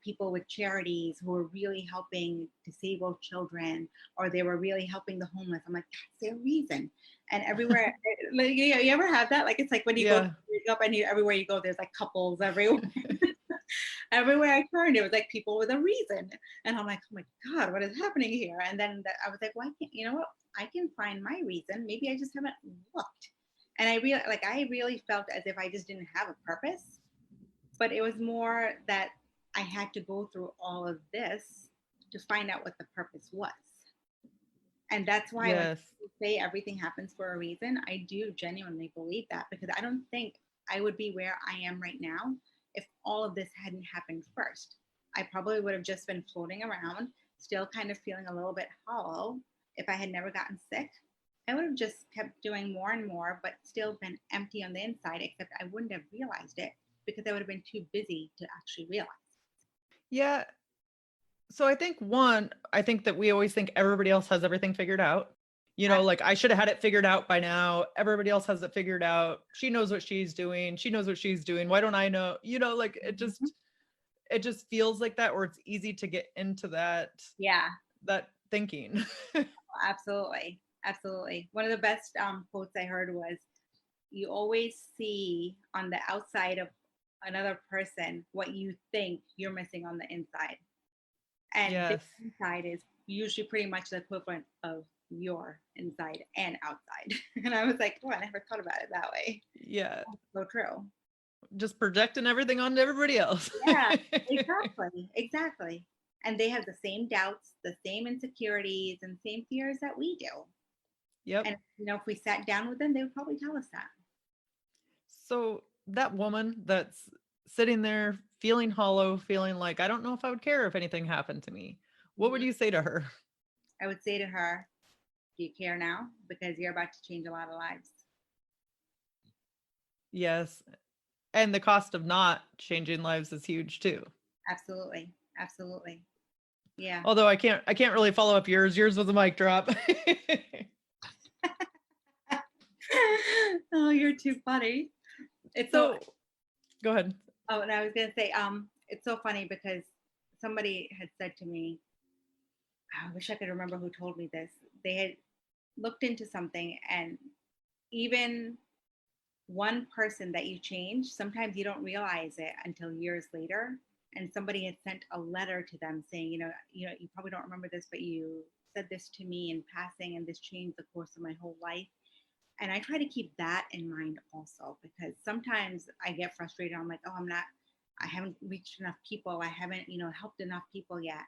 people with charities who were really helping disabled children, or they were really helping the homeless. I'm like, that's their reason. And everywhere, like, you ever have that? Like, it's like when you Yeah. go up and everywhere you go, there's like couples everywhere. Everywhere I turned, it was like people with a reason. And I'm like, oh my God, what is happening here? And then I was like, well, you know what? I can find my reason. Maybe I just haven't looked. And I really felt as if I just didn't have a purpose, but it was more that I had to go through all of this to find out what the purpose was. And that's why when Yes. people say everything happens for a reason, I do genuinely believe that, because I don't think I would be where I am right now if all of this hadn't happened first. I probably would have just been floating around, still kind of feeling a little bit hollow. If I had never gotten sick, I would have just kept doing more and more, but still been empty on the inside, except I wouldn't have realized it because I would have been too busy to actually realize. Yeah. So I think that we always think everybody else has everything figured out. Like I should have had it figured out by now. Everybody else has it figured out. She knows what she's doing. She knows what she's doing. Why don't I know? Like it just feels like that, or it's easy to get into Yeah, that thinking. absolutely. Absolutely. One of the best quotes I heard was, you always see on the outside of another person what you think you're missing on the inside. And the Yes. inside is usually pretty much the equivalent of your inside and outside. And I was like, oh, I never thought about it that way. Yeah. So true. Just projecting everything onto everybody else. Yeah, exactly. Exactly. And they have the same doubts, the same insecurities, and same fears that we do. Yep. And if we sat down with them, they would probably tell us that. So that woman that's sitting there feeling hollow, feeling like, I don't know if I would care if anything happened to me. What would Mhm. you say to her? I would say to her, do you care now? Because you're about to change a lot of lives. Yes. And the cost of not changing lives is huge too. Absolutely. Absolutely. Yeah. Although I can't really follow up yours. Yours was a mic drop. Oh, you're too funny. It's So go ahead. oh, and I was gonna say, it's so funny because somebody had said to me, I wish I could remember who told me this. They had looked into something, and even one person that you change, sometimes you don't realize it until years later. And somebody had sent a letter to them saying, you probably don't remember this, but you said this to me in passing, and this changed the course of my whole life. And I try to keep that in mind also, because sometimes I get frustrated. I'm like, oh, I haven't reached enough people. I haven't, helped enough people yet.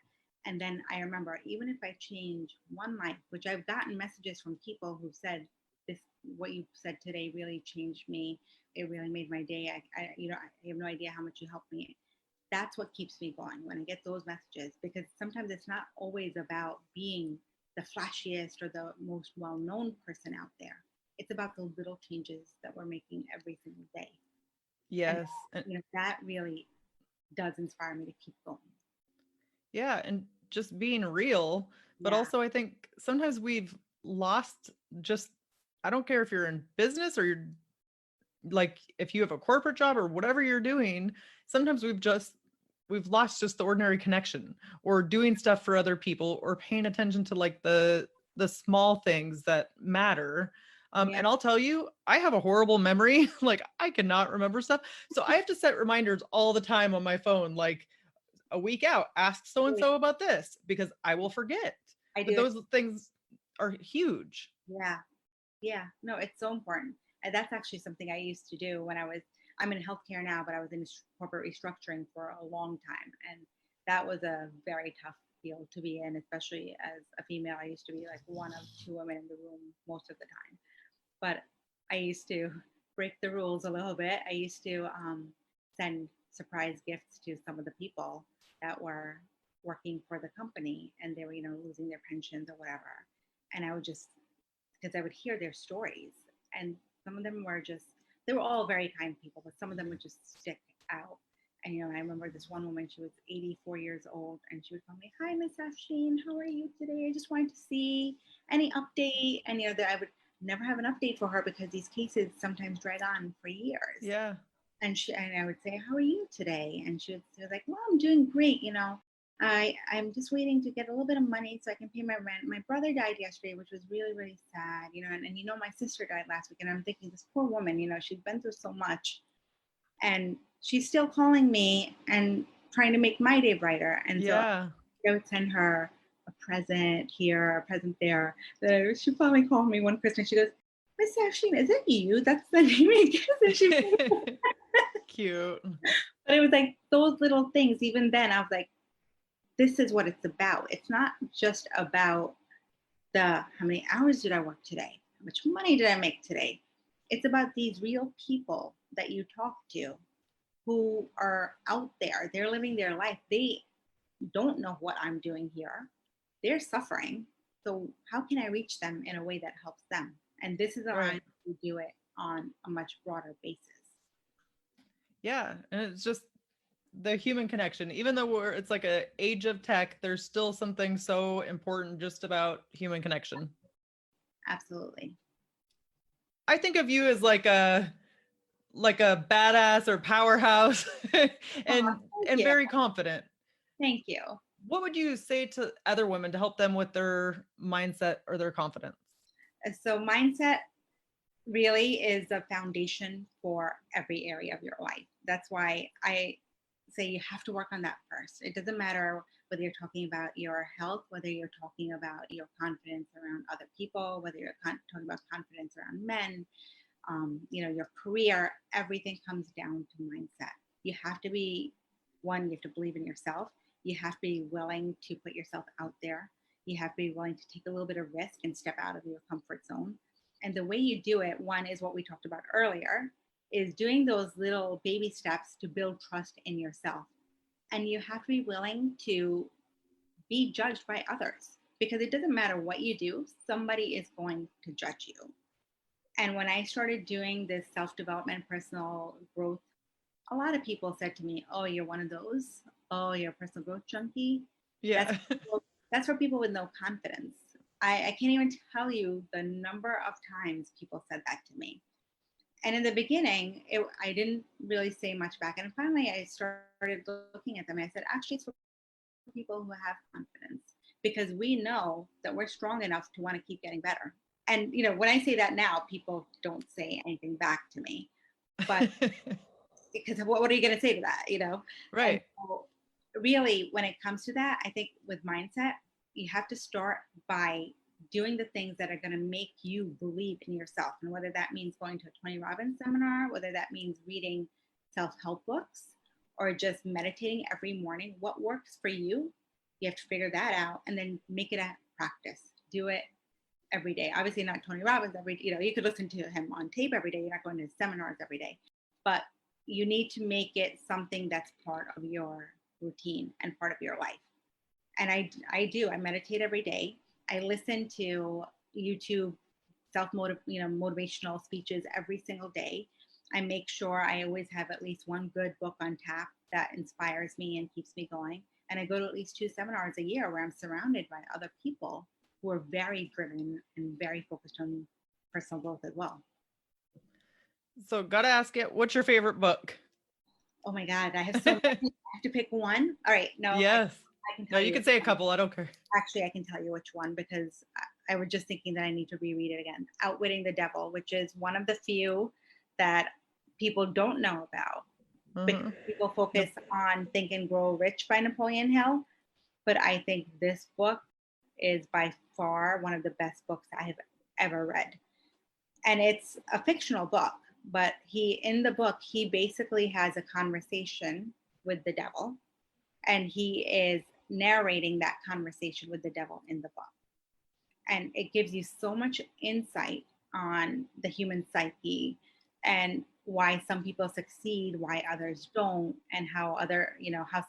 And then I remember, even if I change one life, which I've gotten messages from people who said, this, what you said today really changed me. It really made my day. I have no idea how much you helped me. That's what keeps me going when I get those messages, because sometimes it's not always about being the flashiest or the most well-known person out there. It's about the little changes that we're making every single day. And Yes. And that really does inspire me to keep going. yeah, and just being real, but Yeah. also I think sometimes we've lost just I don't care if you're in business or you're like if you have a corporate job or whatever you're doing, sometimes we've lost just the ordinary connection or doing stuff for other people or paying attention to like the small things that matter. Yeah. And I'll tell you, I have a horrible memory. Like I cannot remember stuff. So I have to set reminders all the time on my phone, like a week out, ask so and so about this because I will forget. I But do it. those things are huge. Yeah. Yeah, no, it's so important. And that's actually something I used to do when I'm in healthcare now, but I was in corporate restructuring for a long time. And that was a very tough field to be in, especially as a female. I used to be like one of two women in the room most of the time. But I used to break the rules a little bit. I used to send surprise gifts to some of the people that were working for the company, and they were, losing their pensions or whatever. And I would just, because I would hear their stories, and some of them were just, they were all very kind people, but some of them would just stick out. And I remember this one woman, she was 84 years old, and she would call me, "Hi, Miss Afsheen, how are you today? I just wanted to see any update." And that I would never have an update for her because these cases sometimes drag on for years. Yeah. And I would say, "How are you today?" And she was like, "Well, I'm doing great. I'm just waiting to get a little bit of money so I can pay my rent. My brother died yesterday, which was really, really sad, and my sister died last week." And I'm thinking, this poor woman, she's been through so much, and she's still calling me and trying to make my day brighter. And so Yeah. I would send her a present here, a present there. She finally called me one Christmas. She goes, "Miss Afsheen, is it you? That's the name it gives." And Cute. but it was like those little things. Even then, I was like, this is what it's about. It's not just about how many hours did I work today? How much money did I make today? It's about these real people that you talk to who are out there. They're living their life. They don't know what I'm doing here. They're suffering. So how can I reach them in a way that helps them? And this is how Right. we do it on a much broader basis. Yeah. And it's just the human connection. Even though it's like a age of tech, there's still something so important just about human connection. Absolutely. I think of you as like a badass or powerhouse Oh, thank and you. very confident. Thank you. What would you say to other women to help them with their mindset or their confidence? So mindset really is a foundation for every area of your life. That's why I say you have to work on that first. It doesn't matter whether you're talking about your health, whether you're talking about your confidence around other people, whether you're talking about confidence around men, your career. Everything comes down to mindset. You have to be one, you have to believe in yourself. You have to be willing to put yourself out there. You have to be willing to take a little bit of risk and step out of your comfort zone. And the way you do it, one is what we talked about earlier, is doing those little baby steps to build trust in yourself. And you have to be willing to be judged by others, because it doesn't matter what you do, somebody is going to judge you. And when I started doing this self development, personal growth, a lot of people said to me, "Oh, you're one of those. Oh, you're a personal growth junkie." That's Yeah. that's for people with no confidence. I can't even tell you the number of times people said that to me. And in the beginning, I didn't really say much back. And finally, I started looking at them and I said, actually, it's for people who have confidence. because we know that we're strong enough to want to keep getting better. And, when I say that now, people don't say anything back to me, but because what are you going to say to that, Right. And so really, when it comes to that, I think with mindset, you have to start by doing the things that are going to make you believe in yourself. And whether that means going to a Tony Robbins seminar, whether that means reading self-help books, or just meditating every morning, what works for you, you have to figure that out and then make it a practice. Do it every day. Obviously not Tony Robbins you could listen to him on tape every day. You're not going to seminars every day, but you need to make it something that's part of your routine and part of your life. And I meditate every day. I listen to YouTube motivational speeches every single day. I make sure I always have at least one good book on tap that inspires me and keeps me going. And I go to at least 2 seminars a year where I'm surrounded by other people who are very driven and very focused on personal growth as well. So gotta ask it, what's your favorite book? Oh my God, I have so many. I have to pick one. All right, no. Yes. I can tell you can say a couple. I don't care. Actually, I can tell you which one, because I was just thinking that I need to reread it again. Outwitting the Devil, which is one of the few that people don't know about. Because people focus on Think and Grow Rich by Napoleon Hill. But I think this book is by far one of the best books I have ever read. And it's a fictional book, but in the book, he basically has a conversation with the devil, and he is narrating that conversation with the devil in the book. And it gives you so much insight on the human psyche and why some people succeed, why others don't, and how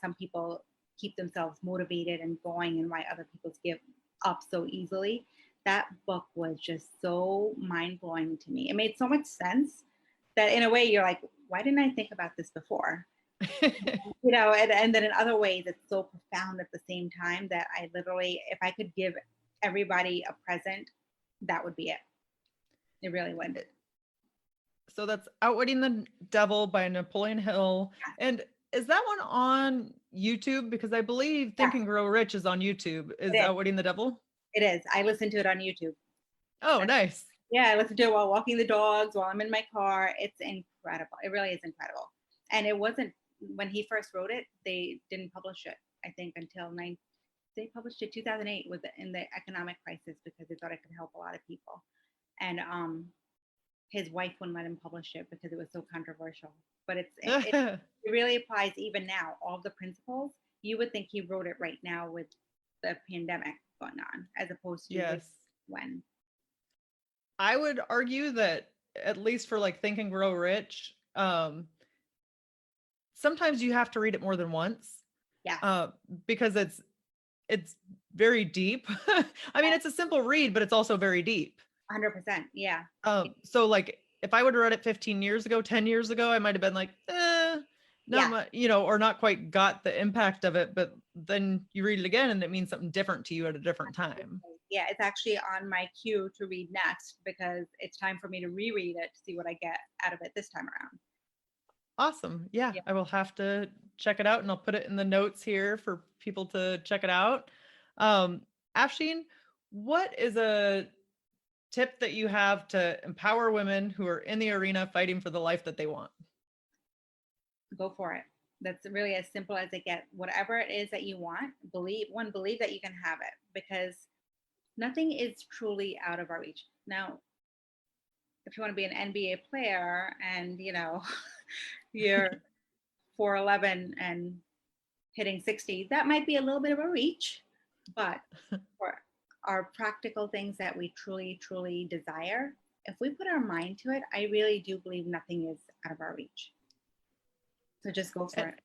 some people keep themselves motivated and going, and why other people give up so easily. That book was just so mind-blowing to me. It made so much sense that in a way you're like, why didn't I think about this before? And then in other ways, it's so profound at the same time that I literally, if I could give everybody a present, that would be it. It really would. So that's Outwitting the Devil by Napoleon Hill. And is that one on YouTube? Because I believe Think and Grow Rich is on YouTube. Is Outwitting the Devil? It is. I listen to it on YouTube. Oh, nice. Yeah, I listen to it while walking the dogs, while I'm in my car. It's incredible. It really is incredible. And it wasn't, when he first wrote it, they didn't publish it, I think, until they published it 2008 in the economic crisis, because they thought it could help a lot of people. And his wife wouldn't let him publish it because it was so controversial. But it really applies even now. All the principles, you would think he wrote it right now with the pandemic going on, as opposed to when. I would argue that, at least for like Think and Grow Rich, sometimes you have to read it more than once. Yeah. Because it's very deep. I mean, it's a simple read, but it's also very deep. 100%. Yeah. So like, if I would have read it 15 years ago, 10 years ago, I might have been like, not much, or not quite got the impact of it. But then you read it again and it means something different to you at a different time. Yeah, it's actually on my queue to read next, because it's time for me to reread it to see what I get out of it this time around. Awesome. Yeah, I will have to check it out, and I'll put it in the notes here for people to check it out. Afsheen, what is a tip that you have to empower women who are in the arena fighting for the life that they want? Go for it. That's really as simple as it gets. Whatever it is that you want, believe that you can have it, because nothing is truly out of our reach. Now, if you want to be an NBA player and, you're 4'11" and hitting 60, that might be a little bit of a reach. But for our practical things that we truly, truly desire, if we put our mind to it, I really do believe nothing is out of our reach. So just go for it.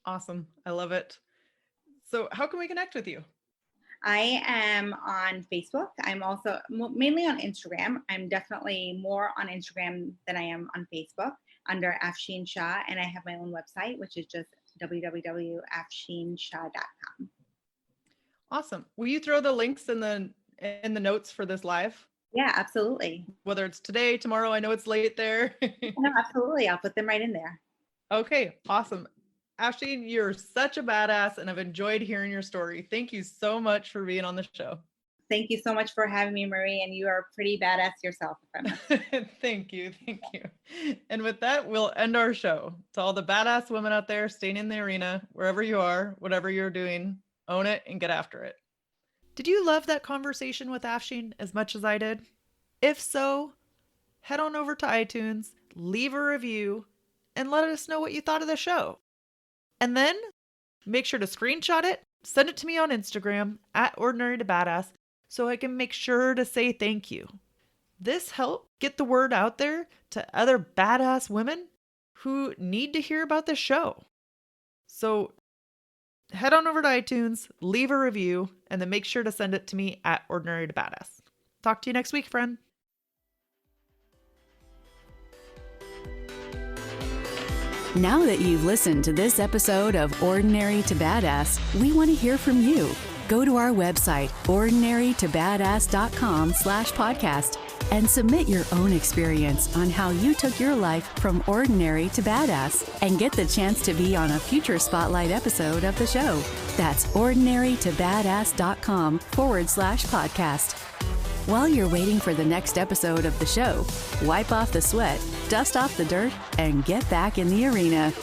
Awesome. I love it. So how can we connect with you? I am on Facebook. I'm also mainly on Instagram. I'm definitely more on Instagram than I am on Facebook, under Afsheen Shah. And I have my own website, which is just www.afsheenshah.com. Awesome. Will you throw the links in the notes for this live? Yeah, absolutely. Whether it's today, tomorrow, I know it's late there. No, absolutely. I'll put them right in there. Okay, awesome. Afsheen, you're such a badass and I've enjoyed hearing your story. Thank you so much for being on the show. Thank you so much for having me, Marie. And you are pretty badass yourself. Thank you. Thank you. And with that, we'll end our show. To all the badass women out there staying in the arena, wherever you are, whatever you're doing, own it and get after it. Did you love that conversation with Afsheen as much as I did? If so, head on over to iTunes, leave a review, and let us know what you thought of the show. And then make sure to screenshot it, send it to me on Instagram at Ordinary to Badass so I can make sure to say thank you. This helps get the word out there to other badass women who need to hear about this show. So head on over to iTunes, leave a review, and then make sure to send it to me at Ordinary to Badass. Talk to you next week, friend. Now that you've listened to this episode of Ordinary to Badass, we want to hear from you. Go to our website, ordinarytobadass.com/podcast, and submit your own experience on how you took your life from ordinary to badass and get the chance to be on a future Spotlight episode of the show. That's ordinarytobadass.com/podcast. While you're waiting for the next episode of the show, wipe off the sweat, dust off the dirt, and get back in the arena.